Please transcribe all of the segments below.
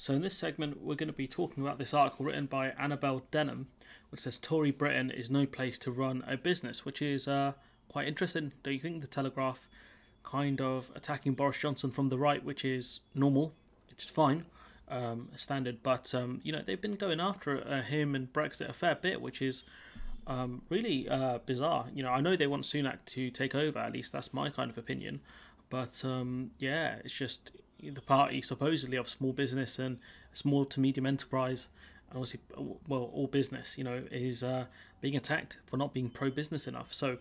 So in this segment, we're going to be talking about this article written by Annabel Denham, which says Tory Britain is no place to run a business, which is quite interesting. Do you think? The Telegraph kind of attacking Boris Johnson from the right, which is normal, which is fine, standard. But they've been going after him and Brexit a fair bit, which is really bizarre. I know they want Sunak to take over. At least that's my kind of opinion. But it's just the party supposedly of small business and small to medium enterprise, and obviously, well, all business, is being attacked for not being pro-business enough. So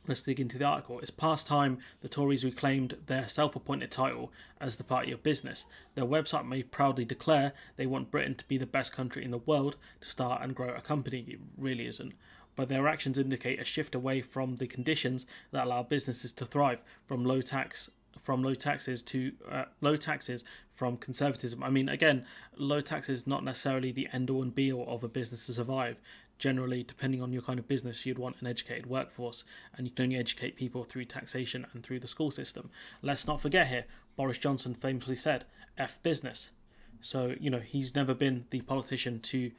let's dig into the article. It's past time the Tories reclaimed their self-appointed title as the party of business. Their website may proudly declare they want Britain to be the best country in the world to start and grow a company. It really isn't. But their actions indicate a shift away from the conditions that allow businesses to thrive, from low taxes to low taxes from conservatism. I mean, again, low taxes not necessarily the end all and be all of a business to survive. Generally, depending on your kind of business, you'd want an educated workforce, and you can only educate people through taxation and through the school system. Let's not forget here, Boris Johnson famously said, F business. So, he's never been the politician to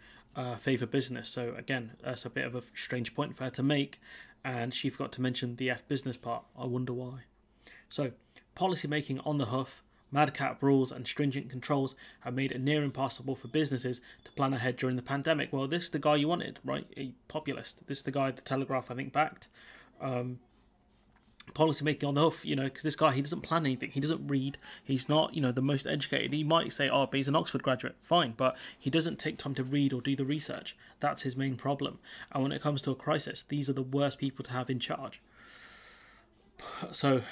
favour business. So, again, that's a bit of a strange point for her to make, and she forgot to mention the F business part. I wonder why. So, policy making on the hoof, madcap rules and stringent controls have made it near impossible for businesses to plan ahead during the pandemic. Well, this is the guy you wanted, right? A populist. This is the guy the Telegraph, I think, backed. Policy making on the hoof, because this guy, he doesn't plan anything. He doesn't read. He's not, the most educated. He might say, but he's an Oxford graduate. Fine, but he doesn't take time to read or do the research. That's his main problem. And when it comes to a crisis, these are the worst people to have in charge. So,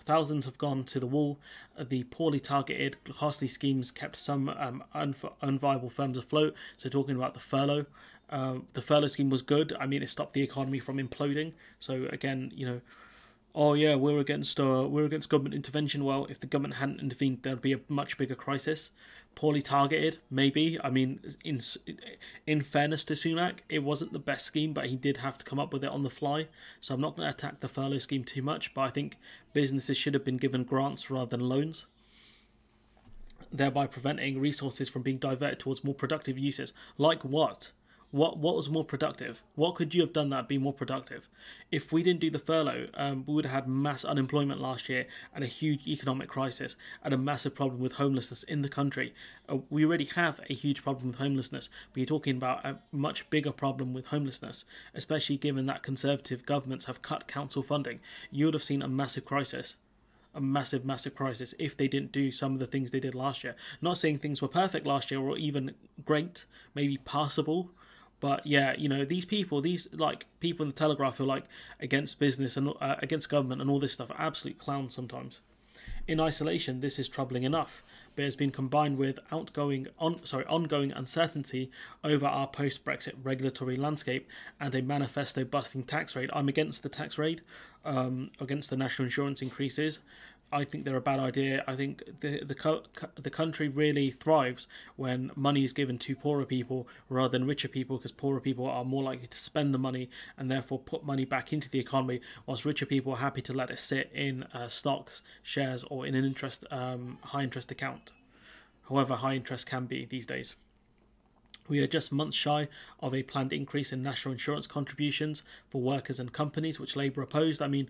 thousands have gone to the wall. The poorly targeted, costly schemes kept some unviable firms afloat. So talking about the furlough scheme was good. I mean, it stopped the economy from imploding. So again, we're against government intervention. Well, if the government hadn't intervened, there'd be a much bigger crisis. Poorly targeted, maybe. I mean, in fairness to Sunak, it wasn't the best scheme, but he did have to come up with it on the fly. So I'm not going to attack the furlough scheme too much, but I think businesses should have been given grants rather than loans, thereby preventing resources from being diverted towards more productive uses. Like what? What was more productive? What could you have done that would be more productive? If we didn't do the furlough, we would have had mass unemployment last year and a huge economic crisis and a massive problem with homelessness in the country. We already have a huge problem with homelessness, but you're talking about a much bigger problem with homelessness, especially given that Conservative governments have cut council funding. You would have seen a massive crisis. A massive crisis if they didn't do some of the things they did last year. Not saying things were perfect last year or even great, maybe passable. But yeah, these people in the Telegraph who are against business and against government and all this stuff are absolute clowns sometimes. In isolation, this is troubling enough, but it's been combined with ongoing uncertainty over our post-Brexit regulatory landscape and a manifesto-busting tax raid. I'm against the tax raid, against the national insurance increases. I think they're a bad idea. I think the country really thrives when money is given to poorer people rather than richer people, because poorer people are more likely to spend the money and therefore put money back into the economy, whilst richer people are happy to let it sit in stocks, shares, or in an high interest account. However high interest can be these days. We are just months shy of a planned increase in national insurance contributions for workers and companies, which Labour opposed. I mean,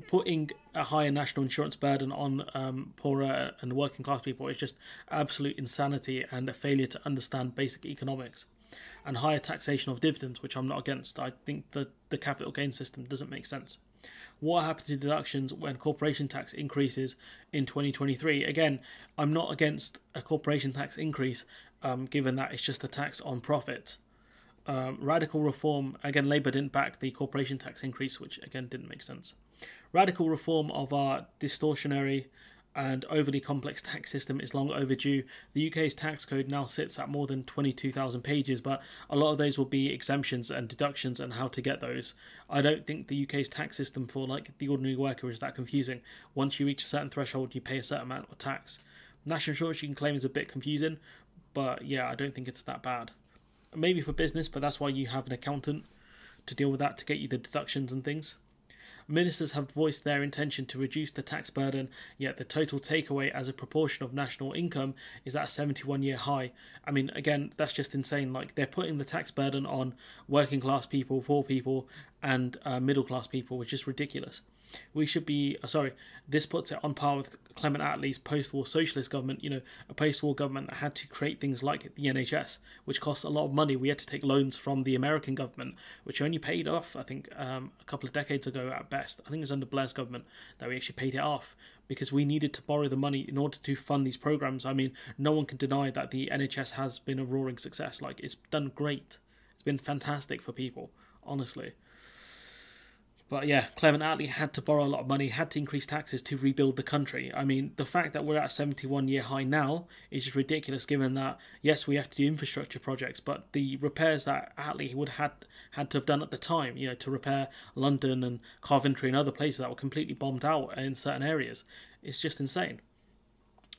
putting a higher national insurance burden on poorer and working class people is just absolute insanity and a failure to understand basic economics. And higher taxation of dividends, which I'm not against. I think that the capital gain system doesn't make sense. What happened to deductions when corporation tax increases in 2023? Again, I'm not against a corporation tax increase, given that it's just a tax on profit. Radical reform, again, Labour didn't back the corporation tax increase, which again didn't make sense. Radical reform of our distortionary and overly complex tax system is long overdue. The UK's tax code now sits at more than 22,000 pages, but a lot of those will be exemptions and deductions and how to get those. I don't think the UK's tax system for the ordinary worker is that confusing. Once you reach a certain threshold, you pay a certain amount of tax. National insurance you can claim is a bit confusing, but yeah, I don't think it's that bad. Maybe for business, but that's why you have an accountant to deal with that, to get you the deductions and things. Ministers have voiced their intention to reduce the tax burden, yet the total takeaway as a proportion of national income is at a 71-year high. I mean, again, that's just insane. Like, they're putting the tax burden on working class people, poor people, and middle class people, which is ridiculous. We should be, this puts it on par with Clement Attlee's post-war socialist government, a post-war government that had to create things like the NHS, which costs a lot of money. We had to take loans from the American government, which only paid off, I think, a couple of decades ago at best. I think it was under Blair's government that we actually paid it off, because we needed to borrow the money in order to fund these programs. I mean, no one can deny that the NHS has been a roaring success. Like, it's done great. It's been fantastic for people, honestly. But yeah, Clement Attlee had to borrow a lot of money, had to increase taxes to rebuild the country. I mean, the fact that we're at a 71-year high now is just ridiculous, given that, yes, we have to do infrastructure projects, but the repairs that Attlee would had to have done at the time, to repair London and Coventry and other places that were completely bombed out in certain areas, it's just insane.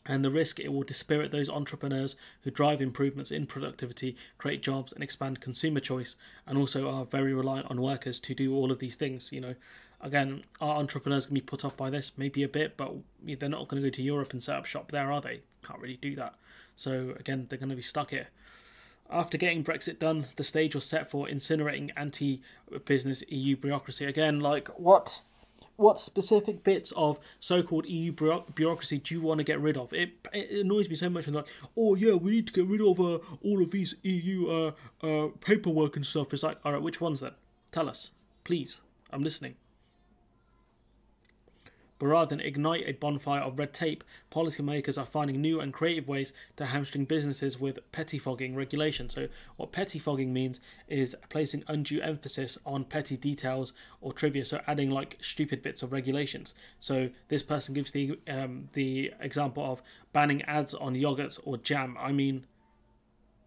And the risk it will dispirit those entrepreneurs who drive improvements in productivity, create jobs and expand consumer choice, and also are very reliant on workers to do all of these things. Again, are entrepreneurs going to be put off by this? Maybe a bit, but they're not going to go to Europe and set up shop there, are they? Can't really do that. So again, they're going to be stuck here. After getting Brexit done, the stage was set for incinerating anti-business EU bureaucracy. Again, like, what specific bits of so-called EU bureaucracy do you want to get rid of? It annoys me so much. And like, oh yeah, we need to get rid of all of these EU paperwork and stuff. It's like, all right, which ones then? Tell us, please. I'm listening. But rather than ignite a bonfire of red tape, policymakers are finding new and creative ways to hamstring businesses with pettifogging regulation. So what pettifogging means is placing undue emphasis on petty details or trivia, so adding like stupid bits of regulations. So this person gives the example of banning ads on yogurts or jam. I mean,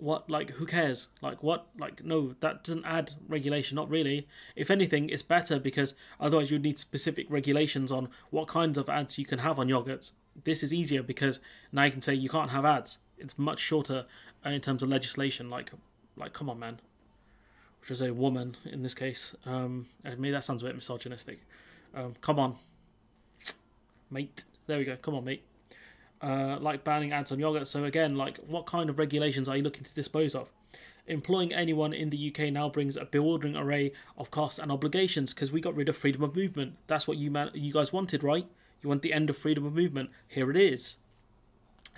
what, like, who cares? Like, what, like, no, that doesn't add regulation, not really. If anything, it's better, because otherwise you'd need specific regulations on what kinds of ads you can have on yogurts. This is easier because now you can say you can't have ads. It's much shorter in terms of legislation. Like, come on, man. Which is a woman in this case. Maybe that sounds a bit misogynistic. Come on, mate. There we go. Come on, mate. Like banning ads on yogurt. So again, like, what kind of regulations are you looking to dispose of? Employing anyone in the UK now brings a bewildering array of costs and obligations, because we got rid of freedom of movement. That's what you guys wanted, right? You want the end of freedom of movement. Here it is.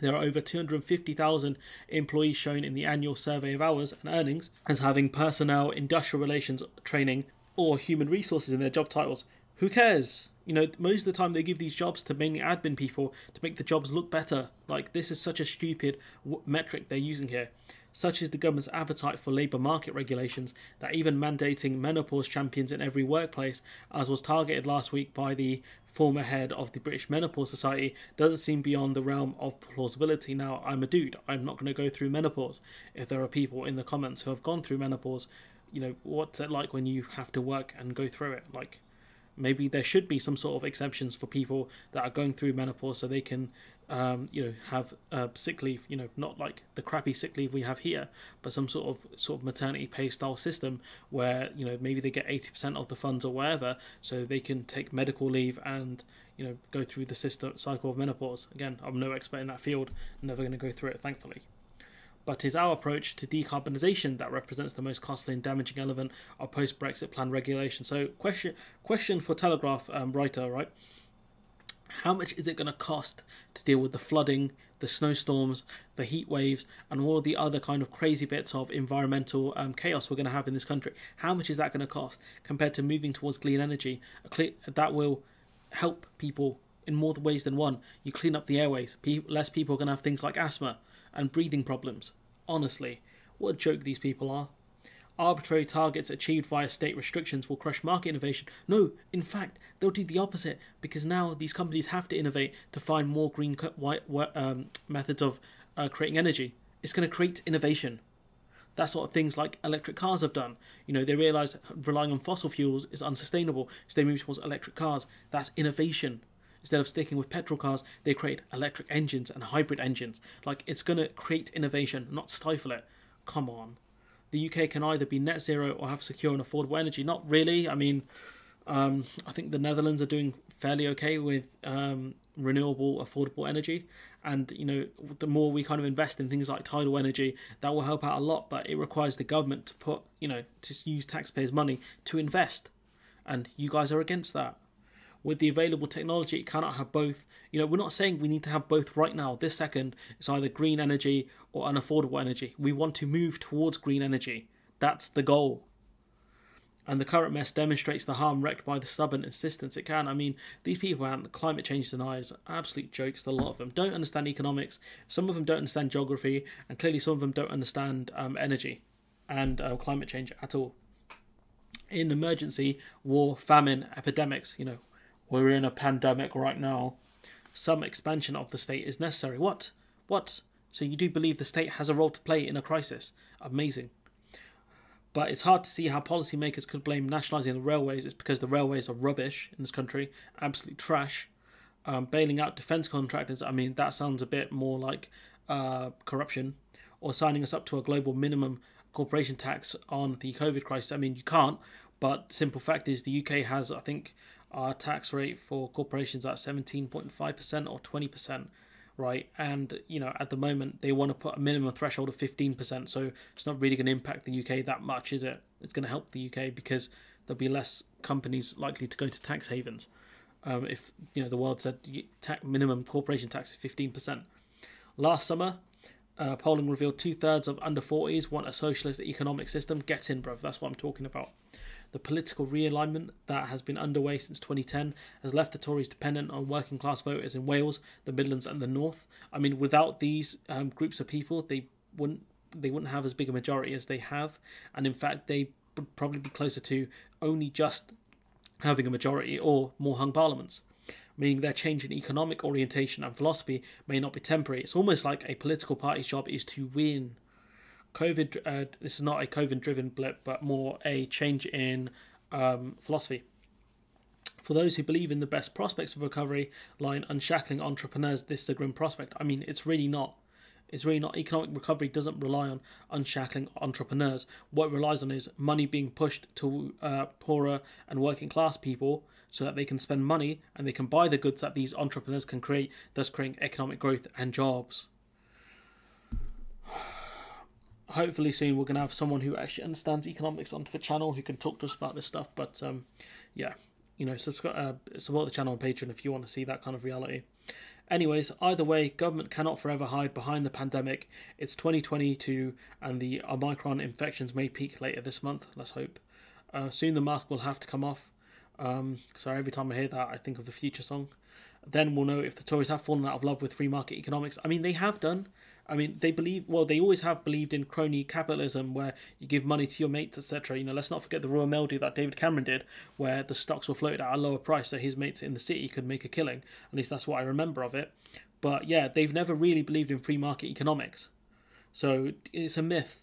There are over 250,000 employees shown in the annual survey of hours and earnings as having personnel, industrial relations training, or human resources in their job titles. Who cares? Most of the time they give these jobs to mainly admin people to make the jobs look better. Like, this is such a stupid metric they're using here. Such is the government's appetite for labour market regulations that even mandating menopause champions in every workplace, as was targeted last week by the former head of the British Menopause Society, doesn't seem beyond the realm of plausibility. Now, I'm a dude. I'm not going to go through menopause. If there are people in the comments who have gone through menopause, what's it like when you have to work and go through it? Like, maybe there should be some sort of exemptions for people that are going through menopause, so they can, have sick leave. Not like the crappy sick leave we have here, but some sort of maternity pay style system where maybe they get 80% of the funds or whatever, so they can take medical leave and go through the cycle of menopause. Again, I'm no expert in that field. Never going to go through it, thankfully. But is our approach to decarbonisation that represents the most costly and damaging element of post-Brexit plan regulation? So question for Telegraph writer, right? How much is it going to cost to deal with the flooding, the snowstorms, the heat waves, and all the other kind of crazy bits of environmental chaos we're going to have in this country? How much is that going to cost compared to moving towards clean energy? That will help people in more ways than one. You clean up the airways. Less people are going to have things like asthma and breathing problems. Honestly, what a joke these people are. Arbitrary targets achieved via state restrictions will crush market innovation. No, in fact, they'll do the opposite, because now these companies have to innovate to find more green methods of creating energy. It's going to create innovation. That's what things like electric cars have done. They realise relying on fossil fuels is unsustainable, so they move towards electric cars. That's innovation. Instead of sticking with petrol cars, they create electric engines and hybrid engines. Like, it's going to create innovation, not stifle it. Come on. The UK can either be net zero or have secure and affordable energy. Not really. I mean, I think the Netherlands are doing fairly okay with renewable, affordable energy, and the more we kind of invest in things like tidal energy, that will help out a lot. But it requires the government to put, to use taxpayers' money to invest, and you guys are against that. With the available technology, it cannot have both. We're not saying we need to have both right now. This second, it's either green energy or unaffordable energy. We want to move towards green energy. That's the goal. And the current mess demonstrates the harm wreaked by the stubborn insistence it can. I mean, these people and climate change deniers are absolute jokes. A lot of them don't understand economics. Some of them don't understand geography. And clearly some of them don't understand energy and climate change at all. In emergency, war, famine, epidemics, we're in a pandemic right now. Some expansion of the state is necessary. What? So you do believe the state has a role to play in a crisis? Amazing. But it's hard to see how policymakers could blame nationalising the railways. It's because the railways are rubbish in this country, absolute trash. Bailing out defence contractors, I mean, that sounds a bit more like corruption. Or signing us up to a global minimum corporation tax on the COVID crisis. I mean, you can't, but simple fact is the UK has, I think, our tax rate for corporations at 17.5% or 20%, right? And, at the moment, they want to put a minimum threshold of 15%, so it's not really going to impact the UK that much, is it? It's going to help the UK because there'll be less companies likely to go to tax havens. If, the world said minimum corporation tax is 15%. Last summer, polling revealed 2/3 of under 40s want a socialist economic system. Get in, bruv. That's what I'm talking about. The political realignment that has been underway since 2010 has left the Tories dependent on working class voters in Wales, the Midlands and the North. I mean, without these groups of people, they wouldn't have as big a majority as they have. And in fact, they would probably be closer to only just having a majority or more hung parliaments, meaning their change in economic orientation and philosophy may not be temporary. It's almost like a political party's job is to win. This is not a COVID-driven blip, but more a change in philosophy. For those who believe in the best prospects of recovery lie in unshackling entrepreneurs, this is a grim prospect. I mean, it's really not. It's really not. Economic recovery doesn't rely on unshackling entrepreneurs. What it relies on is money being pushed to poorer and working class people so that they can spend money and they can buy the goods that these entrepreneurs can create, thus creating economic growth and jobs. Hopefully soon we're going to have someone who actually understands economics onto the channel who can talk to us about this stuff. But yeah, subscribe, support the channel on Patreon if you want to see that kind of reality. Anyways, either way, government cannot forever hide behind the pandemic. It's 2022 and the Omicron infections may peak later this month. Let's hope. Soon the mask will have to come off. Sorry, every time I hear that, I think of the Future song. Then we'll know if the Tories have fallen out of love with free market economics. I mean, they have done. I mean, they always have believed in crony capitalism where you give money to your mates, etc. Let's not forget the Royal Mail deal that David Cameron did, where the stocks were floated at a lower price so his mates in the city could make a killing. At least that's what I remember of it. But yeah, they've never really believed in free market economics. So it's a myth.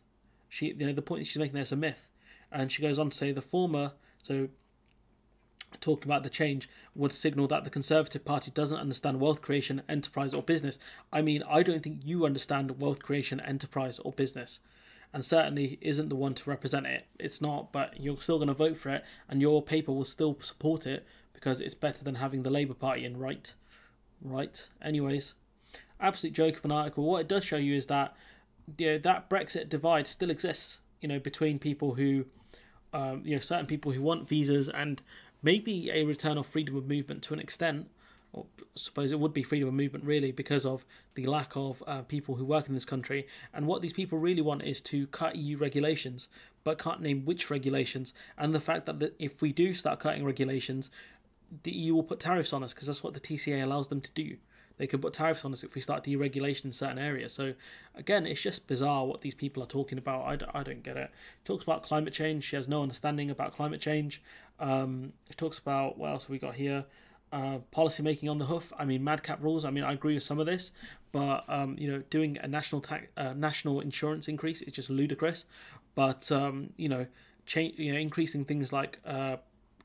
The point that she's making there is a myth. And she goes on to say the former, so talking about the change, would signal that the Conservative Party doesn't understand wealth creation, enterprise or business. I mean, I don't think you understand wealth creation, enterprise or business, and certainly isn't the one to represent it. It's not, but you're still going to vote for it and your paper will still support it because it's better than having the Labour Party in, right? Anyways, absolute joke of an article. What it does show you is that that Brexit divide still exists, between people who certain people who want visas and maybe a return of freedom of movement to an extent, or I suppose it would be freedom of movement really because of the lack of people who work in this country. And what these people really want is to cut EU regulations, but can't name which regulations. And the fact that if we do start cutting regulations, the EU will put tariffs on us because that's what the TCA allows them to do. They can put tariffs on us if we start deregulation in certain areas. So again, it's just bizarre what these people are talking about. I don't get it. Talks about climate change. She has no understanding about climate change. It talks about, what else have we got here? Policy making on the hoof. I mean, madcap rules. I mean, I agree with some of this, but doing a national insurance increase is just ludicrous. But increasing things like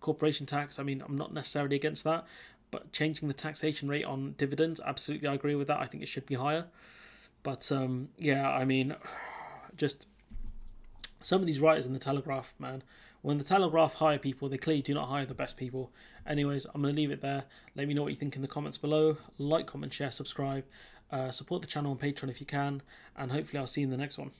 corporation tax. I mean, I'm not necessarily against that. But changing the taxation rate on dividends, absolutely, I agree with that. I think it should be higher. But yeah, I mean, just some of these writers in the Telegraph, man, When the Telegraph hire people, they clearly do not hire the best people. Anyways, I'm going to leave it there. Let me know what you think in the comments below. Like, comment, share, subscribe. Support the channel on Patreon if you can. And hopefully I'll see you in the next one.